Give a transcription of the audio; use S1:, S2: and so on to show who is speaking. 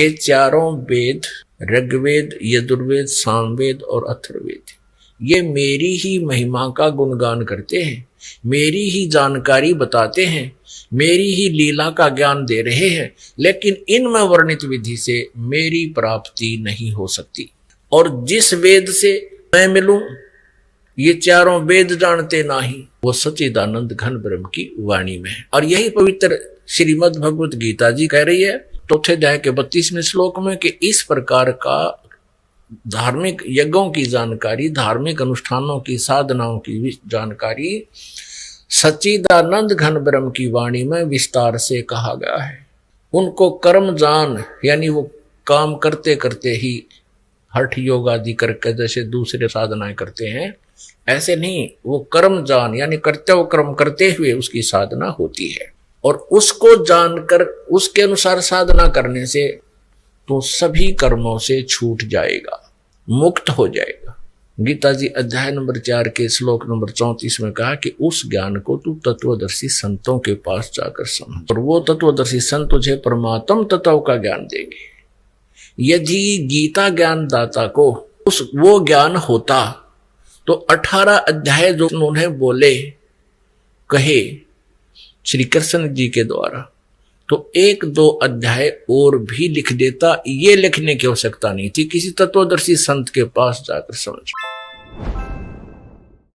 S1: ये चारों वेद, ऋग्वेद, यजुर्वेद, सामवेद और अथर्ववेद, ये मेरी ही महिमा का गुणगान करते हैं, मेरी ही जानकारी बताते हैं, मेरी ही लीला का ज्ञान दे रहे हैं, लेकिन इनमें वर्णित विधि से मेरी प्राप्ति नहीं हो सकती। और जिस वेद से मैं मिलूं, ये चारों वेद जानते नहीं, वो सच्चिदानंद घन ब्रह्म की वाणी में है। और यही पवित्र श्रीमद् भगवत गीता जी कह रही है चौथे अध्याय के 32वें श्लोक में कि इस प्रकार का धार्मिक यज्ञों की जानकारी, धार्मिक अनुष्ठानों की, साधनाओं की जानकारी सच्चिदानंद घन ब्रह्म की वाणी में विस्तार से कहा गया है। उनको कर्म जान, यानी वो काम करते करते ही हठ योग आदि करके जैसे दूसरे साधनाएं करते हैं, ऐसे नहीं, वो कर्म जान यानी कर्तव्य कर्म करते हुए उसकी साधना होती है। और उसको जानकर उसके अनुसार साधना करने से तो सभी कर्मों से छूट जाएगा, मुक्त हो जाएगा। गीता जी अध्याय नंबर 4 के श्लोक नंबर 34 में कहा कि उस ज्ञान को तू तत्वदर्शी संतों के पास जाकर समझ, और वो तत्वदर्शी संत तुझे परमात्म तत्व का ज्ञान देंगे। यदि गीता ज्ञान दाता को वो ज्ञान होता तो 18 अध्याय जो उन्होंने बोले कहे श्री कृष्ण जी के द्वारा, तो 1-2 अध्याय और भी लिख देता। ये लिखने की आवश्यकता नहीं थी, किसी तत्वदर्शी संत के पास जाकर समझ।